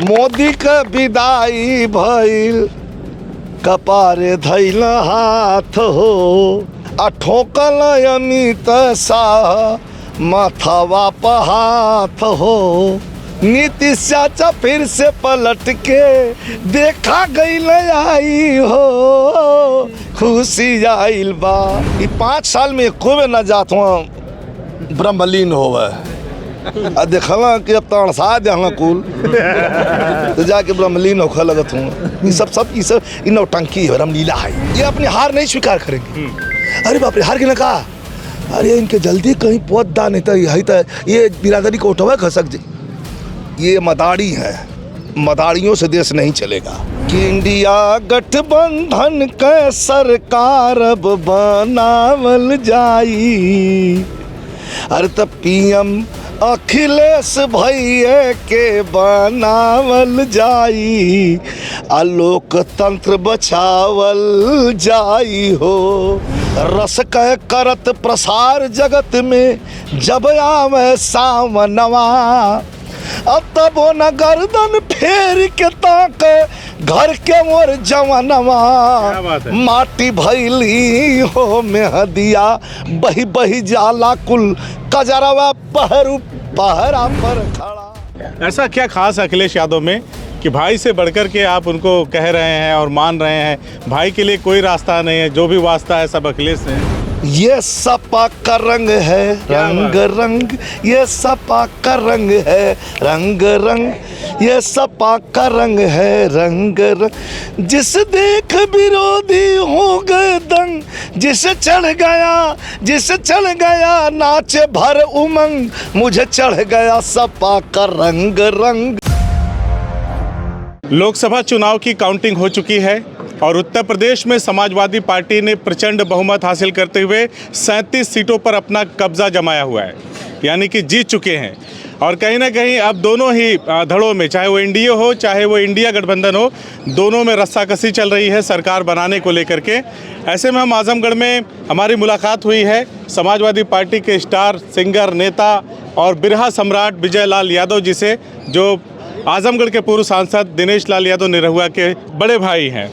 मोदी का विदाई भइल कपारे धैल हाथ हो आ ठोकल अमित शाह माथावा पर हाथ हो। नीतीश चाचा फिर से पलट के देखा गई आई हो, खुशी आइल बा। 5 साल में खूब न जात ब्रह्मलीन होवे देखला कि अब तो अड़सा दे कुल तो जाके ब्रह्मलीन होखे लगत हूँ। ये सब इन नौटंकी है, रामलीला है। ये अपनी हार नहीं स्वीकार करेंगे। अरे बाप रे, हार के ना कहा, अरे इनके जल्दी कहीं पौध दान नहीं तो ये बिरादरी को उठवा खसक जी। ये मदारी है, मदारियों से देश नहीं चलेगा। कि इंडिया गठबंधन के सरकार अब बनावल जाई। अरे तब पीएम अखिलेश भैया के बनावल जाई आ लोकतंत्र बचावल जाई हो। रस कह करत प्रसार जगत में जब आवे सावनवा, अब तब वो न गर्दन फेर के ताक घर के मोर जवनवा। माटी भैली हो मेहदिया बही बही जाला कुल कजरवा पहरा पर खड़ा। ऐसा क्या खास अखिलेश यादव में कि भाई से बढ़कर के आप उनको कह रहे हैं और मान रहे हैं? भाई के लिए कोई रास्ता नहीं है, जो भी वास्ता है सब अखिलेश से है। ये सपा का रंग है रंग रंग, ये सपा का रंग है रंग रंग, ये सपा का रंग है रंग रंग। जिस देख विरोधी हो गए दंग, जिस चढ़ गया नाचे भर उमंग, मुझे चढ़ गया सपा का रंग रंग। लोकसभा चुनाव की काउंटिंग हो चुकी है और उत्तर प्रदेश में समाजवादी पार्टी ने प्रचंड बहुमत हासिल करते हुए 37 सीटों पर अपना कब्जा जमाया हुआ है, यानी कि जीत चुके हैं। और कहीं ना कहीं अब दोनों ही धड़ों में, चाहे वो एनडीए हो चाहे वो इंडिया गठबंधन हो, दोनों में रस्साकसी चल रही है सरकार बनाने को लेकर के। ऐसे में हम आजमगढ़ में हमारी मुलाकात हुई है समाजवादी पार्टी के स्टार सिंगर, नेता और बिरहा सम्राट विजय लाल यादव जी से, जो आजमगढ़ के पूर्व सांसद दिनेश लाल यादव निरहुआ के बड़े भाई हैं।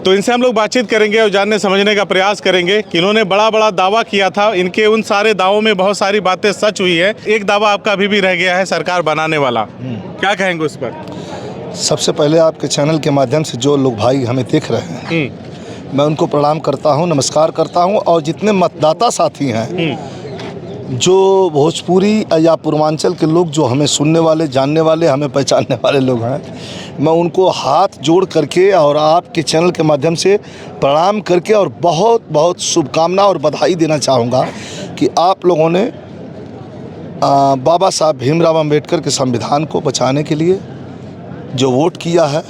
तो इनसे हम लोग बातचीत करेंगे और जानने समझने का प्रयास करेंगे कि इन्होंने बड़ा दावा किया था। इनके उन सारे दावों में बहुत सारी बातें सच हुई है। एक दावा आपका अभी भी रह गया है, सरकार बनाने वाला, क्या कहेंगे उस पर? सबसे पहले आपके चैनल के माध्यम से जो लोग भाई हमें देख रहे हैं, मैं उनको प्रणाम करता हूं, नमस्कार करता हूं। और जितने मतदाता साथी हैं, जो भोजपुरी या पूर्वांचल के लोग जो हमें सुनने वाले, जानने वाले, हमें पहचानने वाले लोग हैं, मैं उनको हाथ जोड़ करके और आपके चैनल के माध्यम से प्रणाम करके और बहुत बहुत शुभकामना और बधाई देना चाहूँगा कि आप लोगों ने बाबा साहब भीमराव अम्बेडकर के संविधान को बचाने के लिए जो वोट किया है,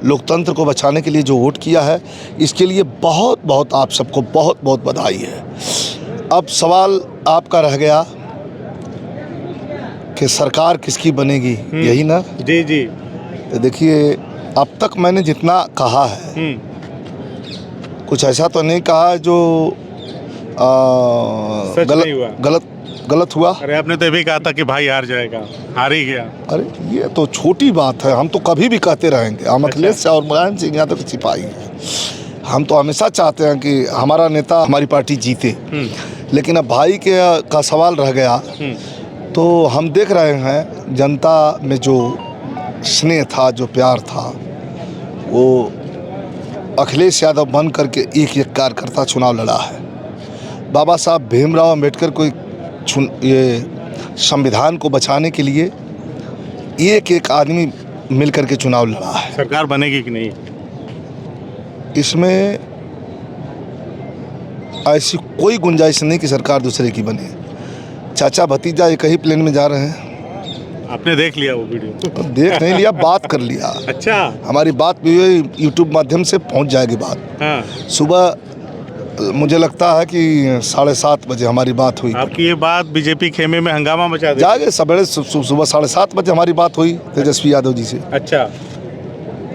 लोकतंत्र को बचाने के लिए जो वोट किया है, इसके लिए बहुत बहुत आप सबको बहुत बहुत बधाई है। अब सवाल आपका रह गया कि सरकार किसकी बनेगी, यही ना? जी जी। तो देखिए, अब तक मैंने जितना कहा है, कुछ ऐसा तो नहीं कहा जो गलत हुआ। अरे आपने तो ये भी कहा था कि भाई हार जाएगा, हार ही गया। अरे ये तो छोटी बात है, हम तो कभी भी कहते रहेंगे। हम अखिलेश और मुलायम सिंह यादव के सिपाही हैं। हम तो हमेशा चाहते हैं कि हमारा नेता, हमारी पार्टी जीते। लेकिन अब भाई का सवाल रह गया, तो हम देख रहे हैं जनता में जो स्नेह था, जो प्यार था, वो अखिलेश यादव बन करके एक कार्यकर्ता चुनाव लड़ा है। बाबा साहब भीमराव अम्बेडकर को ये संविधान को बचाने के लिए एक आदमी मिल करके चुनाव लड़ा है। सरकार बनेगी कि नहीं, इसमें ऐसी कोई गुंजाइश नहीं कि सरकार दूसरे की बने। चाचा भतीजा एक ही प्लेन में जा रहे हैं। आपने देख लिया वो वीडियो? देख नहीं लिया, बात कर लिया। अच्छा, हमारी बात भी यूट्यूब माध्यम से पहुंच जाएगी बात। हाँ। सुबह मुझे लगता है कि 7:30 बजे हमारी बात हुई। आपकी ये बात बीजेपी खेमे में हंगामा मचा दे। जागे सवेरे सुबह 7:30 बजे हमारी बात हुई तेजस्वी यादव जी से। अच्छा।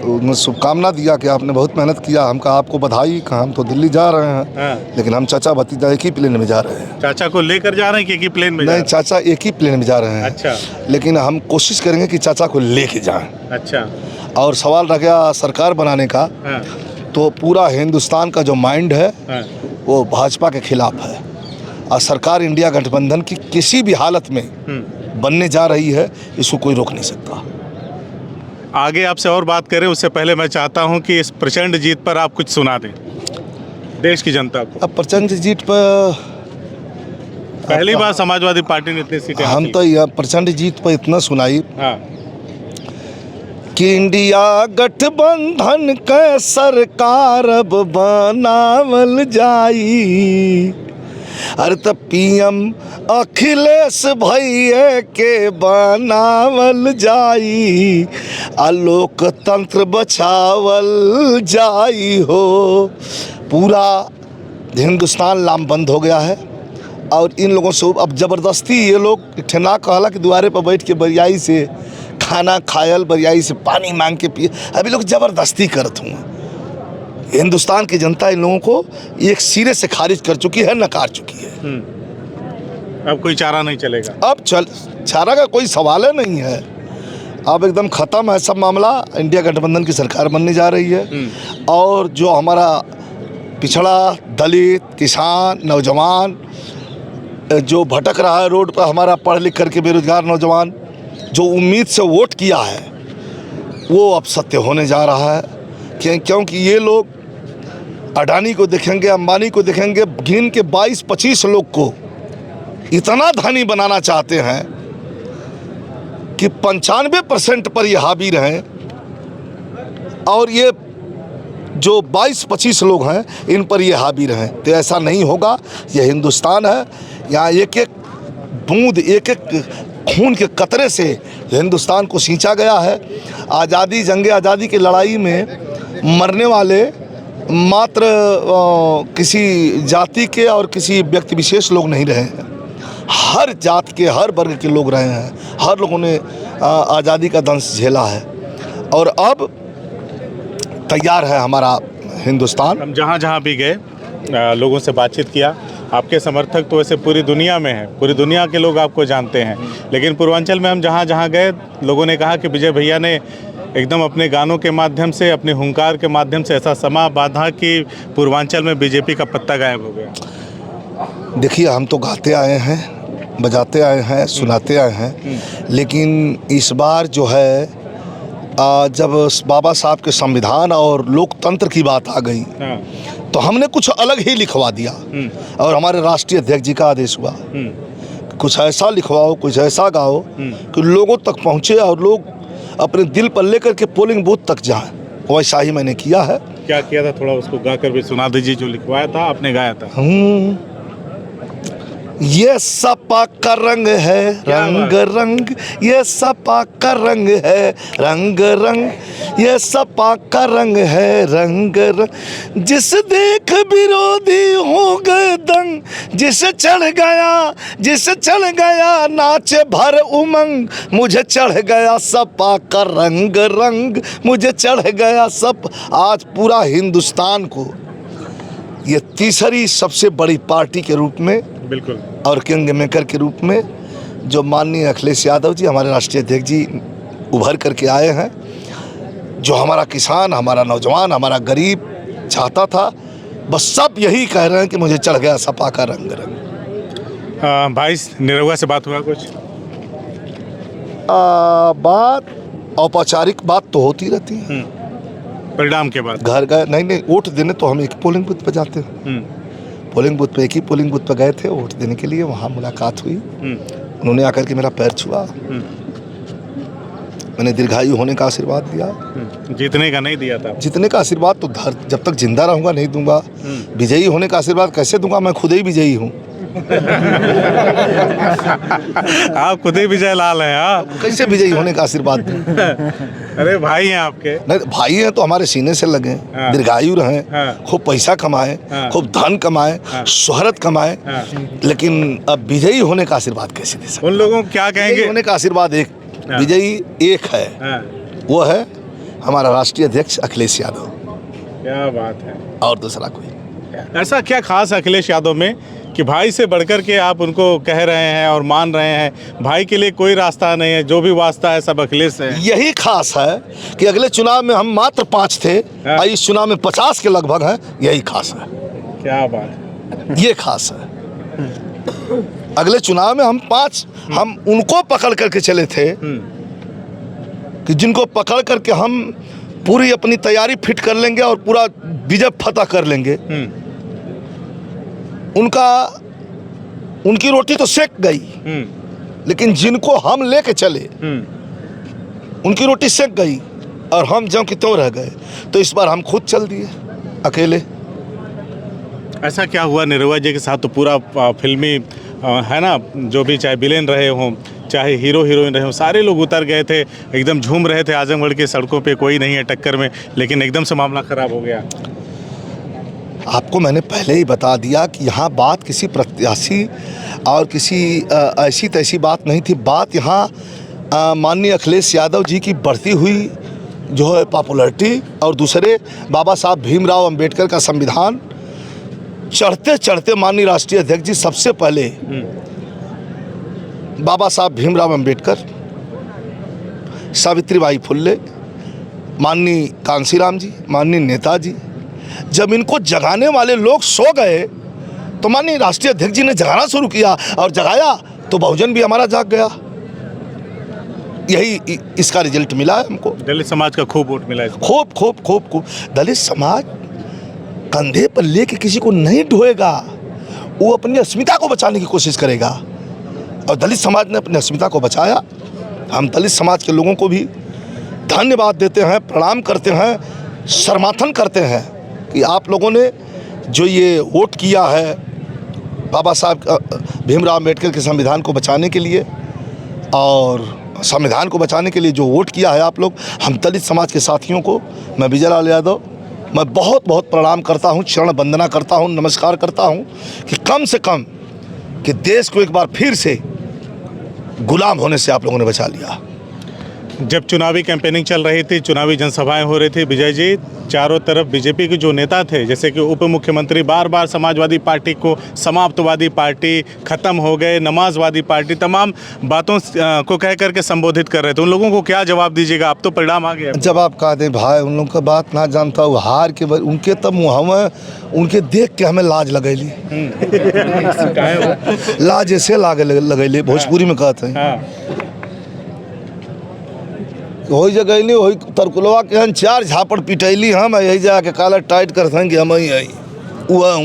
उन्हें शुभकामना दिया कि आपने बहुत मेहनत किया। हम कहा आपको बधाई, कहा हम तो दिल्ली जा रहे हैं। हाँ। लेकिन हम चाचा भतीजा एक ही प्लेन में जा रहे हैं। चाचा को लेकर जा रहे हैं कि एक ही प्लेन में जा नहीं, रहे चाचा एक ही प्लेन में जा रहे हैं। अच्छा। लेकिन हम कोशिश करेंगे कि चाचा को लेके जाएं। हैं? अच्छा। और सवाल रह गया सरकार बनाने का, हाँ। तो पूरा हिंदुस्तान का जो माइंड है हाँ। वो भाजपा के खिलाफ है। और सरकार इंडिया गठबंधन की किसी भी हालत में बनने जा रही है, इसको कोई रोक नहीं सकता। आगे आपसे और बात करें उससे पहले मैं चाहता हूं कि इस प्रचंड जीत पर आप कुछ सुना दें देश की जनता को। अब प्रचंड जीत पर पहली बार समाजवादी पार्टी ने इतनी सीटें हम हासिल तो यह प्रचंड जीत पर इतना सुनाई हाँ। कि इंडिया गठबंधन के सरकार अब बनावल जाई। अरे तब पीएम अखिलेश भैया के बनावल जाई, आ लोकतंत्र बचावल जाई हो। पूरा हिंदुस्तान लामबंद हो गया है और इन लोगों से अब ज़बरदस्ती ये लोग ठेना कहला कि द्वारे पर बैठ के बरियाई से खाना खायल, बरियाई से पानी मांग के पिए। अभी लोग ज़बरदस्ती करते हूँ। हिंदुस्तान की जनता इन लोगों को एक सिरे से खारिज कर चुकी है, नकार चुकी है। अब कोई चारा नहीं चलेगा। अब चारा का कोई सवाल है नहीं है। अब एकदम ख़त्म है सब मामला। इंडिया गठबंधन की सरकार बनने जा रही है। और जो हमारा पिछड़ा दलित, किसान, नौजवान जो भटक रहा है रोड पर, हमारा पढ़ लिख करके बेरोजगार नौजवान जो उम्मीद से वोट किया है, वो अब सत्य होने जा रहा है। क्योंकि ये लोग अडानी को देखेंगे, अंबानी को देखेंगे, गिन के 22-25 लोग को इतना धनी बनाना चाहते हैं कि 95% पर ये हावी रहें। और ये जो 22-25 लोग हैं इन पर ये हावी रहें, तो ऐसा नहीं होगा। ये हिंदुस्तान है, यहाँ एक एक बूंद, एक एक खून के कतरे से हिंदुस्तान को सींचा गया है। आज़ादी, जंगे आज़ादी की लड़ाई में मरने वाले मात्र किसी जाति के और किसी व्यक्ति विशेष लोग नहीं रहे हैं। हर जात के, हर वर्ग के लोग रहे हैं। हर लोगों ने आज़ादी का दंश झेला है। और अब तैयार है हमारा हिंदुस्तान। हम जहाँ जहाँ भी गए, लोगों से बातचीत किया। आपके समर्थक तो वैसे पूरी दुनिया में हैं, पूरी दुनिया के लोग आपको जानते हैं। लेकिन पूर्वांचल में हम जहाँ जहाँ गए, लोगों ने कहा कि विजय भैया ने एकदम अपने गानों के माध्यम से, अपने हुंकार के माध्यम से ऐसा समा बांधा कि पूर्वांचल में बीजेपी का पत्ता गायब हो गया। देखिए, हम तो गाते आए हैं, बजाते आए हैं, सुनाते आए हैं। लेकिन इस बार जो है जब बाबा साहब के संविधान और लोकतंत्र की बात आ गई, तो हमने कुछ अलग ही लिखवा दिया। और हमारे राष्ट्रीय अध्यक्ष जी का आदेश हुआ, कुछ ऐसा लिखवाओ, कुछ ऐसा गाओ कि लोगों तक पहुँचे और लोग अपने दिल पर लेकर के पोलिंग बूथ तक जाएं। वैसा ही मैंने किया है। क्या किया था, थोड़ा उसको गाकर भी सुना दीजिए जो लिखवाया था, आपने गाया था। ये सपा का रंग है रंग रंग, ये सपा का रंग है रंग रंग, ये सपा का रंग है रंग रंग। जिस देख विरोधी हो गए दंग, जिसे चढ़ गया नाचे भर उमंग। मुझे चढ़ गया सपा का रंग रंग, मुझे चढ़ गया सप। आज पूरा हिंदुस्तान को ये तीसरी सबसे बड़ी पार्टी के रूप में, बिल्कुल, और किंग मेकर के रूप में जो माननीय अखिलेश यादव जी, हमारे राष्ट्रीय अध्यक्ष जी, उभर करके आए हैं। जो हमारा किसान, हमारा नौजवान, हमारा गरीब चाहता था, बस सब यही कह रहे हैं कि मुझे चढ़ गया सपा का रंग रंग। भाई निरहुआ से बात हुआ कुछ? बात औपचारिक बात तो होती रहती है। परिणाम के बाद घर गए, नहीं, वोट देने तो हम एक पोलिंग बूथ पर जाते हैं। पोलिंग बूथ पे, एक ही पोलिंग बूथ पर गए थे वोट देने के लिए। वहाँ मुलाकात हुई, उन्होंने आकर के मेरा पैर छुआ, मैंने दीर्घायु होने का आशीर्वाद दिया। जीतने का नहीं दिया था? जीतने का आशीर्वाद तो जब तक जिंदा रहूंगा नहीं दूंगा। विजयी होने का आशीर्वाद कैसे दूंगा, मैं खुद ही विजयी हूँ। आप खुद ही विजय लाल हैं। हाँ, कैसे विजयी होने का आशीर्वाद दूं? अरे भाई हैं आपके। नहीं, भाई हैं तो हमारे सीने से लगे, दीर्घायु रहें, खूब पैसा कमाएं, खूब धन कमाएं, शोहरत कमाएं। लेकिन अब विजयी होने का आशीर्वाद कैसे दे सकते? उन लोगों को क्या कहेंगे? होने का आशीर्वाद एक, विजयी एक है, वो है हमारा राष्ट्रीय अध्यक्ष अखिलेश यादव, क्या बात है। और दूसरा कोई। ऐसा क्या खास है अखिलेश यादव में कि भाई से बढ़कर के आप उनको कह रहे हैं और मान रहे हैं? भाई के लिए कोई रास्ता नहीं है, जो भी वास्ता है सब अखिलेश से है। यही खास है कि अगले चुनाव में हम मात्र 5 थे और इस चुनाव में 50 के लगभग हैं। यही खास है। क्या बात है। ये खास है। अगले चुनाव में हम 5 हम उनको पकड़ करके चले थे कि जिनको पकड़ करके हम पूरी अपनी तैयारी फिट कर लेंगे और पूरा विजय फतह कर लेंगे। उनकी रोटी तो सेक गई, लेकिन जिनको हम लेके चले उनकी रोटी सेक गई और हम ज्यों की त्यों रह गए। तो इस बार हम खुद चल दिए अकेले। ऐसा क्या हुआ निरहुआ जी के साथ? तो पूरा फिल्मी है ना, जो भी चाहे विलेन रहे हों चाहे हीरो हीरोइन रहे हों, सारे लोग उतर गए थे, एकदम झूम रहे थे आजमगढ़ की सड़कों पे, कोई नहीं है टक्कर में, लेकिन एकदम से मामला ख़राब हो गया। आपको मैंने पहले ही बता दिया कि यहाँ बात किसी प्रत्याशी और किसी ऐसी तैसी बात नहीं थी। बात यहाँ माननीय अखिलेश यादव जी की बढ़ती हुई जो है पॉपुलैरिटी और दूसरे बाबा साहब भीमराव अंबेडकर का संविधान चढ़ते चढ़ते माननीय राष्ट्रीय अध्यक्ष जी सबसे पहले बाबा साहब भीमराव अंबेडकर, सावित्रीबाई फुल्ले, माननीय कांसीराम जी, माननीय नेताजी, जब इनको जगाने वाले लोग सो गए तो माननीय राष्ट्रीय अध्यक्ष जी ने जगाना शुरू किया और जगाया तो बहुजन भी हमारा जाग गया। यही इसका रिजल्ट मिला है हमको। दलित समाज का खूब वोट मिला है। खूब खूब खूब खूब। दलित समाज कंधे पर लेके किसी को नहीं ढोएगा, वो अपनी अस्मिता को बचाने की कोशिश करेगा और दलित समाज ने अपनी अस्मिता को बचाया। हम दलित समाज के लोगों को भी धन्यवाद देते हैं, प्रणाम करते हैं, समर्थन करते हैं कि आप लोगों ने जो ये वोट किया है बाबा साहब भीमराव अम्बेडकर के संविधान को बचाने के लिए और संविधान को बचाने के लिए जो वोट किया है आप लोग, हम दलित समाज के साथियों को मैं विजय लाल यादव मैं बहुत बहुत प्रणाम करता हूँ, चरण वंदना करता हूँ, नमस्कार करता हूँ कि कम से कम कि देश को एक बार फिर से गुलाम होने से आप लोगों ने बचा लिया। जब चुनावी कैंपेनिंग चल रही थी, चुनावी जनसभाएं हो रही थी, विजय जी चारों तरफ बीजेपी के जो नेता थे, जैसे कि उप मुख्यमंत्री बार बार समाजवादी पार्टी को समाप्तवादी पार्टी, ख़त्म हो गए, नमाजवादी पार्टी, तमाम बातों को कह करके संबोधित कर रहे थे। उन लोगों को क्या जवाब दीजिएगा? अब तो परिणाम आ गया। जब आप कह दें भाई उन लोगों का बात ना जानता हूँ, हार के उनके तब हमें उनके देख के हमें लाज लगैली। लाज ऐसे लगैली भोजपुरी में कहते हैं। वही जगह नहीं, वही तरकुलवा के हम 4 झापड़ पिटैली, हम यही जाके काला टाइट कर देंगे हम ही आई हुआ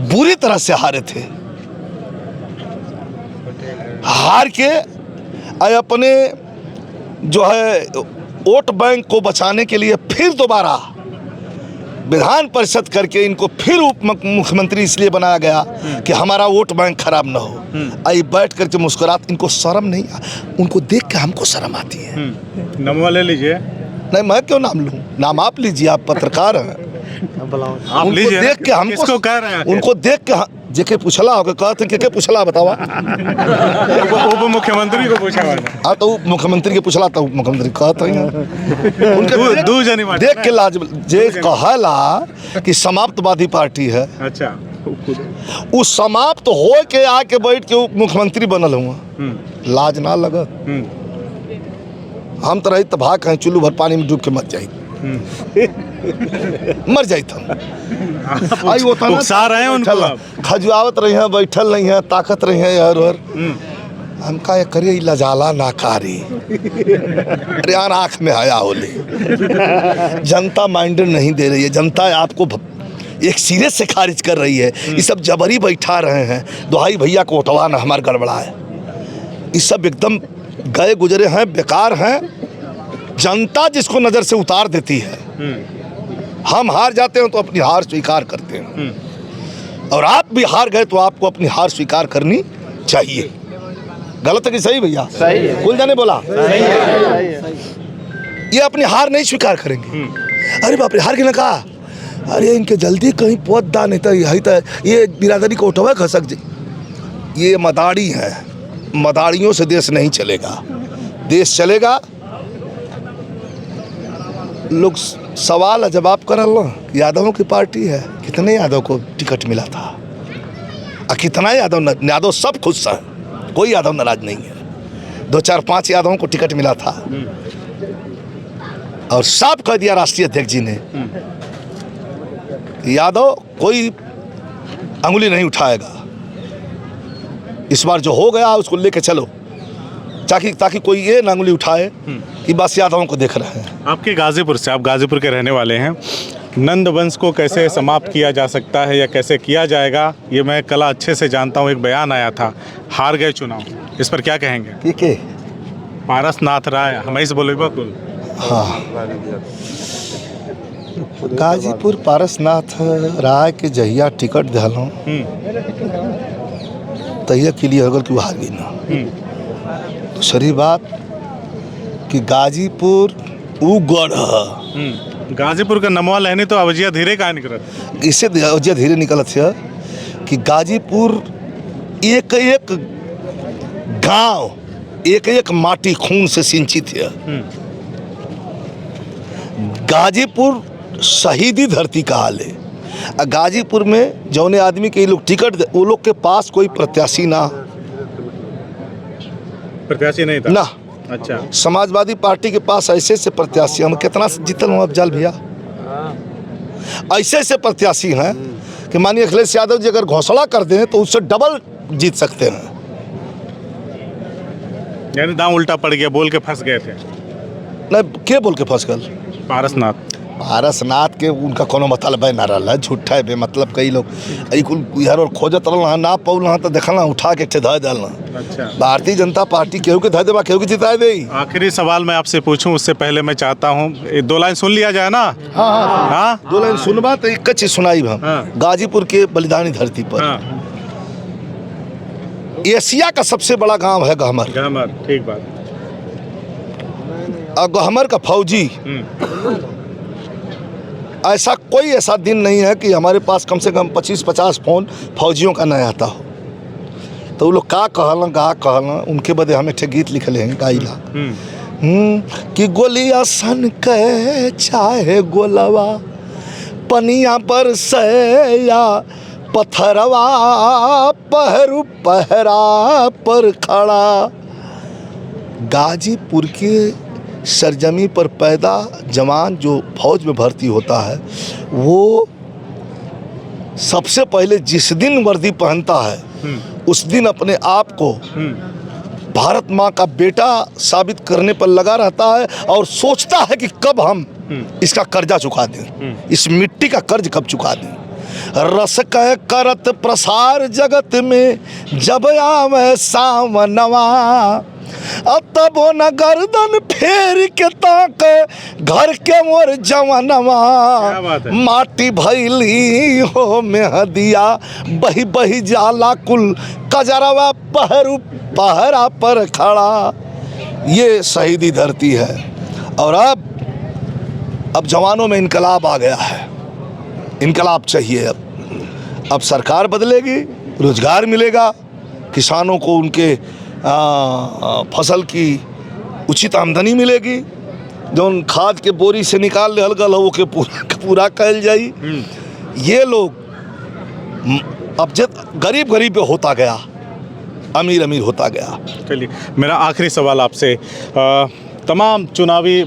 बुरी तरह से हारे थे। हार के अपने जो है वोट बैंक को बचाने के लिए फिर दोबारा विधान परिषद करके इनको फिर उप मुख्यमंत्री इसलिए बनाया गया कि हमारा वोट बैंक खराब ना हो। आई बैठ करके मुस्कुराते, इनको शर्म नहीं, उनको देख के हमको शर्म आती है। नाम ले लीजिए। नहीं, मैं क्यों नाम लूँ? नाम आप लीजिए, आप पत्रकार हैं। आप लीजिए। देख के हमको किसको कह रहे हैं? उनको देख के जेके पूछला होगा, कहते के पूछला बतावा। उप मुख्यमंत्री को पूछा मैंने। हाँ तो उप मुख्यमंत्री के पूछला तो उप मुख्यमंत्री कहते हैं उनके देख के लाज जे कहला कि समाप्तवादी पार्टी है। अच्छा, उस समाप्त हो के आके बैठ के उप मुख्यमंत्री बनल हुआ, लाज ना लगा? हम तो रही तो भाग कहीं चुल्लू भर पानी में डूब के मर जाई, मर जाई था। आई वो था उकसा रहे हैं उनको, खजुआवत रही हैं, बैठल नहीं है, ताकत रही है यार। हम का करिए लजाला ना कारी अरे यार आँख में आया होली। जनता माइंडेड नहीं दे रही है, जनता आपको एक सिरे से खारिज कर रही है। ये सब जबरी बैठा रहे हैं, दुहाई भैया को उठवाना हमारा गड़बड़ा है। ये सब एकदम गए गुजरे हैं, बेकार हैं। जनता जिसको नज़र से उतार देती है, हम हार जाते हैं तो अपनी हार स्वीकार करते हैं, और आप भी हार गए तो आपको अपनी हार स्वीकार करनी चाहिए। गलत है कि सही भैया? सही है। कुल जाने बोला सही है। ये अपनी हार नहीं स्वीकार करेंगे। अरे बाप रे, हार के ना कहा, अरे इनके जल्दी कहीं पौध दान नहीं था, यही था ये बिरादरी को उठवा खसक जी। ये मदारी है, मदारियों से देश नहीं चलेगा। देश चलेगा लोग सवाल जवाब करल ना, यादवों की पार्टी है, कितने यादव को टिकट मिला था और कितना यादव सब खुश हैं, कोई यादव नाराज नहीं है। 2 4 5 यादवों को टिकट मिला था और साफ कह दिया राष्ट्रीय अध्यक्ष जी ने, यादव कोई अंगुली नहीं उठाएगा, इस बार जो हो गया उसको लेके चलो, ताकि कोई ये ना अंगुली उठाए कि बस यादवों को देख रहे हैं। आपके गाजीपुर से, आप गाजीपुर के रहने वाले हैं, नंद वंश को कैसे समाप्त किया जा सकता है या कैसे किया जाएगा, ये मैं कला अच्छे से जानता हूँ। एक बयान आया था, हार गए चुनाव, इस पर क्या कहेंगे? ठीक है, पारसनाथ राय हमें से बोले बकुल। हाँ, गाजीपुर पारसनाथ राय के जहिया टिकट दिलों तहिया क्लियर हो गल कि वो हार गई ना। दूसरी बात कि गाजीपुर उ गढ़ है, गाजीपुर का नमवा लेने तो अवजिया धीरे कहाँ निकलत, इससे अवजिया धीरे निकलत है कि गाजीपुर एक एक गांव, एक एक माटी खून से सिंचित है। गाजीपुर शहीदी धरती कहा ले। गाजीपुर में जौने आदमी के लोग टिकट वो लोग के पास कोई प्रत्याशी प्रत्याशी नहीं था ना। अच्छा, समाजवादी पार्टी के पास ऐसे से प्रत्याशी, हम कितना जीतल हूँ अफजल भैया, ऐसे प्रत्याशी हैं कि मानिए अखिलेश यादव जी अगर घोषणा कर दें तो उससे डबल जीत सकते हैं। यानी दांव उल्टा पड़ गया, बोल के फंस गए थे। नहीं, के बोल के फंस गल? पारसनाथ के उनका कोनो मतलब है ना रहा, झूठा है बेमतलब। कई लोग यार और खोजत रहा ना पौल तो देखल उठा के धय डालना। अच्छा, भारतीय जनता पार्टी केहू के धय देवा, केहू के जिताए दे। आखिरी सवाल मैं आपसे पूछूं उससे पहले मैं चाहता हूं 2 लाइन सुन लिया जाए ना। हाँ, 2 लाइन सुनबा तो एक चीज सुनाई हम। गाजीपुर के बलिदानी धरती पर एशिया का सबसे बड़ा गांव है गहमर। ठीक बात। और गहमर का फौजी, ऐसा दिन नहीं है कि हमारे पास कम से कम 25-50 फोन फौजियों का नहीं आता हो। तो वो लोग का कहलन उनके बदे हमें एक गीत लिखले हैं गाइला कि गोलियां सन के चाहे गोलवा पनिया पर सया पत्थरवा पहरू पहरा पर खड़ा। गाजीपुर के सरजमी पर पैदा जवान जो फौज में भर्ती होता है, वो सबसे पहले जिस दिन वर्दी पहनता है उस दिन अपने आप को भारत माँ का बेटा साबित करने पर लगा रहता है और सोचता है कि कब हम इसका कर्जा चुका दें, इस मिट्टी का कर्ज कब चुका दें। रस कह करत प्रसार जगत में जब आवे सावनवा, तब न गर्दन फेर के ताक घर के मोर जवनवा। माटी भैली हो मेहदिया बही बही जाला कुल कजरवा पहरू पहरा पर खड़ा। ये शहीदी धरती है। और अब जवानों में इनकलाब आ गया है, इनकलाब चाहिए। अब सरकार बदलेगी, रोजगार मिलेगा, किसानों को उनके फसल की उचित आमदनी मिलेगी, जो खाद के बोरी से निकाल ले गल हो के पूरा कहल जाई। ये लोग अब जब गरीब पे होता गया, अमीर होता गया। चलिए, मेरा आखिरी सवाल आपसे, तमाम चुनावी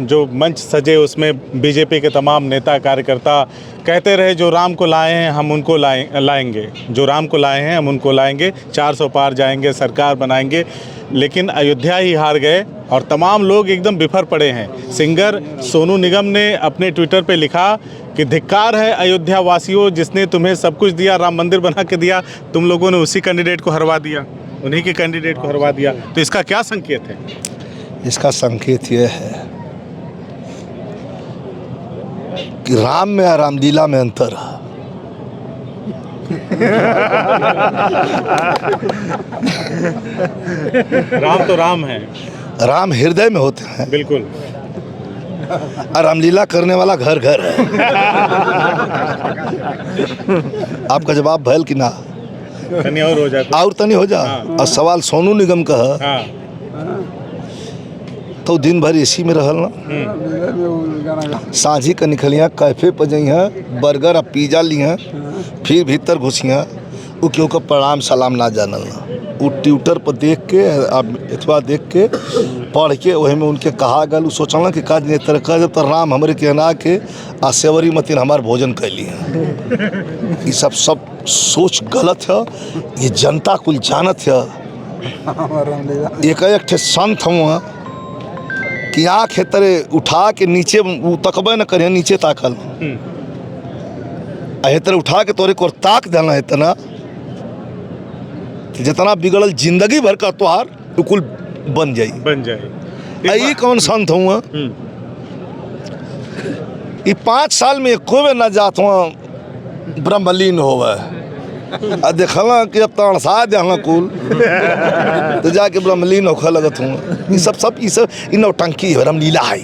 जो मंच सजे उसमें बीजेपी के तमाम नेता कार्यकर्ता कहते रहे जो राम को लाए हैं हम उनको लाएंगे, जो राम को लाए हैं हम उनको लाएंगे, 400 पार जाएंगे, सरकार बनाएंगे। लेकिन अयोध्या ही हार गए और तमाम लोग एकदम बिफर पड़े हैं। सिंगर सोनू निगम ने अपने ट्विटर पे लिखा कि धिक्कार है अयोध्या वासियों, जिसने तुम्हें सब कुछ दिया, राम मंदिर बना के दिया, तुम लोगों ने उसी कैंडिडेट को हरवा दिया, उन्हीं के कैंडिडेट को हरवा दिया। तो इसका क्या संकेत है? इसका संकेत यह है कि राम में और रामलीला में अंतर है। राम तो राम है, राम हृदय में होते हैं, बिल्कुल, और रामलीला करने वाला घर घर है। आपका जवाब भैल कि ना? तनी और हो जाए, और तनी हो जा। और सवाल सोनू निगम का है। तो दिन भर एसी में रहल ना, साझी का निकलियाँ कैफे पर जइहाँ बर्गर और पिज़्ज़ा लियाँ, फिर भीतर घुसियाँ। वो क्यों का प्रणाम सलाम ना जानल ना, वो ट्विटर पर देख के अथवा देख के पढ़ के वही में उनके कहा गल सोचल कि काज ने तरह कर तो राम हमारे कहना के आ सेवरी मतीन हमार भोजन कैली है। ये सब सोच गलत है, ये जनता कुल जानत है। एक ठे संत हुआ कि आँख तरे उठा के नीचे तकबे न करे, नीचे ताकल तरह उठा के तोरे को ताक देना है इतना जितना बिगड़ल जिंदगी भर का त्योहार कुल बन जाए। ये कौन संत हुआ? ये 5 साल में कोई ना जात हुआ ब्रह्मलीन होवे देखला कि अब तड़सा दे कुल तो जाके ब्रह्मलीन होखे लगत हुआ। ये सब इन नौटंकी है, रामलीला है।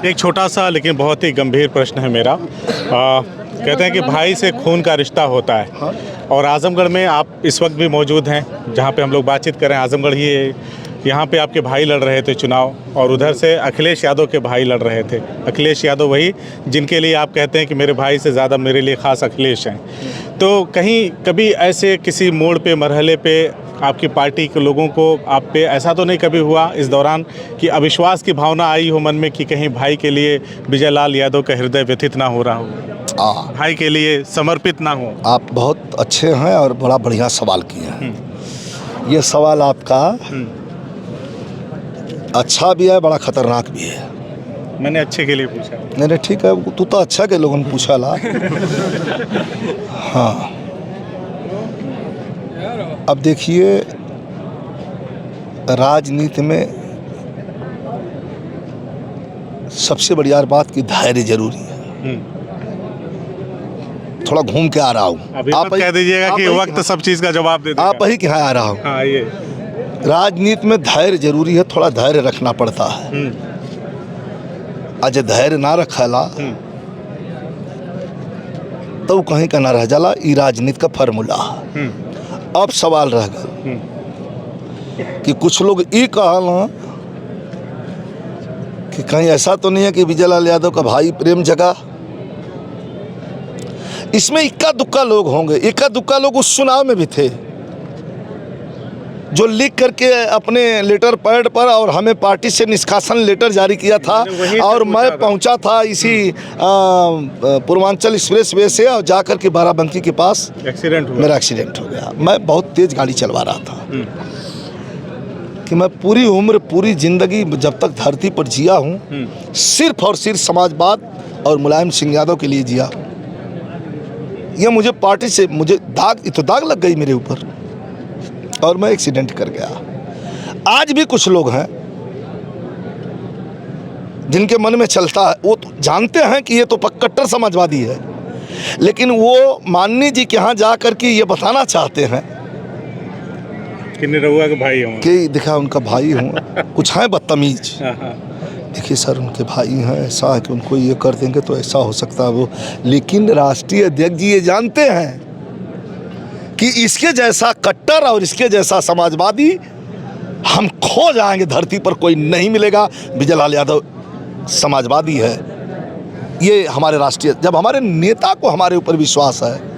एक छोटा सा लेकिन बहुत ही गंभीर प्रश्न है मेरा। कहते हैं कि भाई से खून का रिश्ता होता है, और आजमगढ़ में आप इस वक्त भी मौजूद हैं जहां पे हम लोग बातचीत कर रहे हैं। आजमगढ़ ही यहाँ पे आपके भाई लड़ रहे थे चुनाव, और उधर से अखिलेश यादव के भाई लड़ रहे थे। अखिलेश यादव वही जिनके लिए आप कहते हैं कि मेरे भाई से ज़्यादा मेरे लिए ख़ास अखिलेश हैं। तो कहीं कभी ऐसे किसी मोड़ पे मरहले पे आपकी पार्टी के लोगों को आप पे ऐसा तो नहीं कभी हुआ इस दौरान कि अविश्वास की भावना आई हो मन में कि कहीं भाई के लिए विजय लाल यादव का हृदय व्यथित ना हो रहा हो, भाई के लिए समर्पित ना हो? आप बहुत अच्छे हैं और बड़ा बढ़िया सवाल किए हैं। ये सवाल आपका अच्छा भी है, बड़ा खतरनाक भी है। मैंने अच्छे के लिए पूछा। नहीं ठीक है, तू तो अच्छा के लोगों ने पूछा ला। हाँ, अब देखिए राजनीति में सबसे बड़ी यार बात की धैर्य जरूरी है। थोड़ा घूम के आ रहा हूँ, आप कह दीजिएगा कि वक्त सब चीज का जवाब दे देगा। आप ही के यहाँ आ रहा हूँ। हाँ, ये राजनीति में धैर्य जरूरी है, थोड़ा धैर्य रखना पड़ता है। आज धैर्य ना रखला तो कहीं का ना रह जाला। ये राजनीति का फार्मूला। अब सवाल रह गया कि कुछ लोग ये कहला कि कहीं ऐसा तो नहीं है कि विजय लाल यादव का भाई प्रेम जगा। इसमें इक्का दुक्का लोग होंगे, इक्का दुक्का लोग उस चुनाव में भी थे जो लिख करके अपने लेटर पैड पर और हमें पार्टी से निष्कासन लेटर जारी किया था, और मैं पहुंचा था इसी पूर्वांचल एक्सप्रेस वे से और जाकर के बाराबंकी के पास मेरा एक्सीडेंट हो गया। मैं बहुत तेज गाड़ी चलवा रहा था कि मैं पूरी उम्र पूरी जिंदगी जब तक धरती पर जिया हूँ सिर्फ और सिर्फ समाजवाद और मुलायम सिंह यादव के लिए जिया। यह मुझे पार्टी से मुझे दाग लग गई मेरे ऊपर और मैं एक्सीडेंट कर गया। आज भी कुछ लोग हैं जिनके मन में चलता है, वो तो जानते हैं कि ये तो कट्टर समाजवादी है, लेकिन वो माननी जी के यहाँ जा कर के ये बताना चाहते हैं कि निरहुआ के भाई हूँ, कि देखा उनका भाई हूँ। कुछ हैं बदतमीज। देखिए सर, उनके भाई हैं, ऐसा है कि उनको ये कर देंगे तो ऐसा हो सकता है वो, लेकिन राष्ट्रीय अध्यक्ष जी ये जानते हैं कि इसके जैसा कट्टर और इसके जैसा समाजवादी हम खो जाएंगे, धरती पर कोई नहीं मिलेगा। विजय लाल यादव समाजवादी है, ये हमारे राष्ट्रीय। जब हमारे नेता को हमारे ऊपर विश्वास है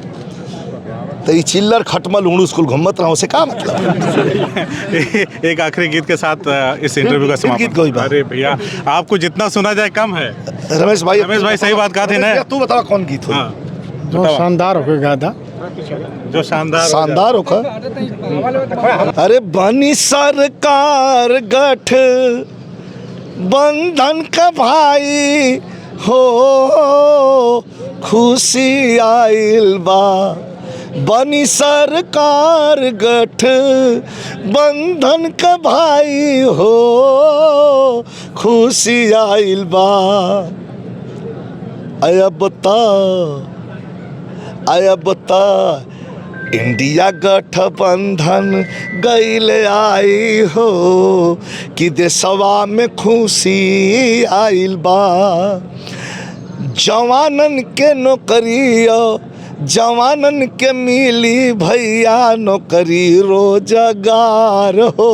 तो ये चिल्लर खटमल उड़ूस कुल घुमत रहा, उसे क्या मतलब। एक आखिरी गीत के साथ इस इंटरव्यू का समापन। अरे भैया, आपको जितना सुना जाए कम है। रमेश भाई सही बात कहा थी ना। तू बता कौन गीत हो? जो शानदार होके गाया था, जो शानदार होकर। अरे बनी सरकार गठ बंधन का भाई हो, खुशी आइल बा। बनी सरकार गठ बंधन का भाई हो, खुशी आइल बा। आया बता इंडिया गठबंधन गईल आई हो कि देशवा में खुशी आइल बा। जवानन के नौकरियो जवानन के मिली भैया नौकरी रोजगार हो।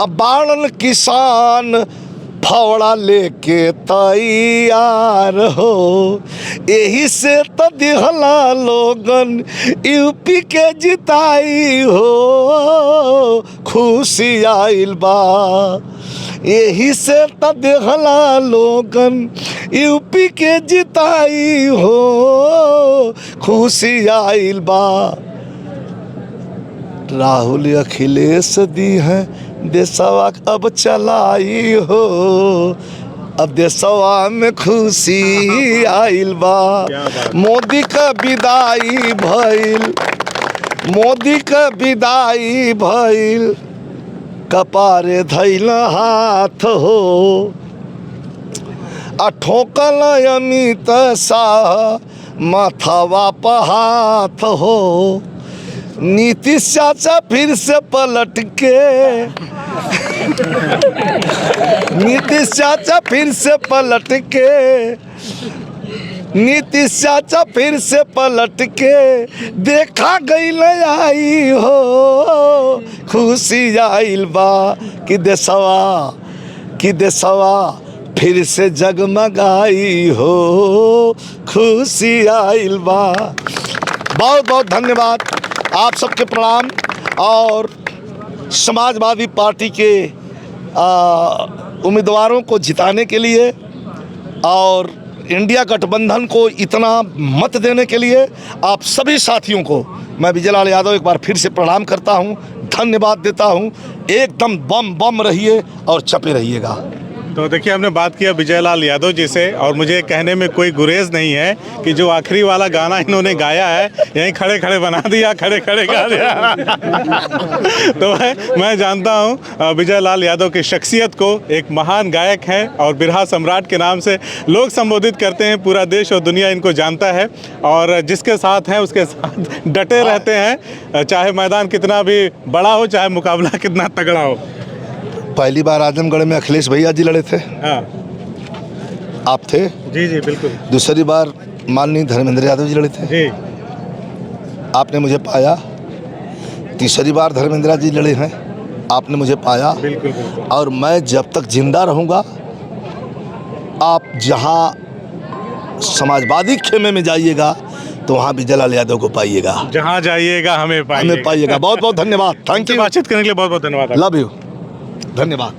अब बाणन किसान फवड़ा लेके तैयार हो, यही से तो दिहला लोगन यूपी के जिताई हो, खुशी आइल बा। यही से तो दिहला लोगन यूपी के जिताई हो, खुशी आइल बा। राहुल अखिलेश दी है देशवा अब चलाई हो, अब देशवा में खुशी आइल बा। मोदी का विदाई भइल, मोदी का विदाई भइल, कपारे धैल हाथ हो, आ ठोकल अमित शाह माथावा पर हाथ हो। नीतीश चाचा फिर से पलट के नीतीश चाचा फिर से पलट के, नीतीश चाचा फिर से पलट के, देखा गईल आई हो, खुशी आइल बा। कि देशवा फिर से जगमगाई हो, खुशी आइल बा। बहुत बहुत धन्यवाद, आप सबके प्रणाम। और समाजवादी पार्टी के उम्मीदवारों को जिताने के लिए और इंडिया गठबंधन को इतना मत देने के लिए आप सभी साथियों को मैं विजय लाल यादव एक बार फिर से प्रणाम करता हूं, धन्यवाद देता हूं। एकदम बम बम रहिए और चपे रहिएगा। तो देखिए, हमने बात किया विजय लाल यादव जी से, और मुझे कहने में कोई गुरेज नहीं है कि जो आखिरी वाला गाना इन्होंने गाया है यहीं खड़े खड़े बना दिया, खड़े खड़े गा दिया। तो मैं जानता हूँ विजय लाल यादव की शख्सियत को, एक महान गायक हैं और बिरहा सम्राट के नाम से लोग संबोधित करते हैं। पूरा देश और दुनिया इनको जानता है और जिसके साथ हैं उसके साथ डटे रहते हैं, चाहे मैदान कितना भी बड़ा हो, चाहे मुकाबला कितना तगड़ा हो। पहली बार आजमगढ़ में अखिलेश भैया जी लड़े थे। हाँ, आप थे? जी जी बिल्कुल। दूसरी बार माननीय धर्मेंद्र यादव जी लड़े थे जी, आपने मुझे पाया। तीसरी बार धर्मेंद्र जी लड़े हैं, आपने मुझे पाया। बिल्कुल बिल्कुल। और मैं जब तक जिंदा रहूंगा, आप जहां समाजवादी खेमे में जाइएगा तो वहां विजय लाल यादव को पाइएगा। जहां जाइएगा हमें पाइएगा। बहुत बहुत धन्यवाद। Thank you. बातचीत करने के लिए बहुत बहुत धन्यवाद। Love you. धन्यवाद।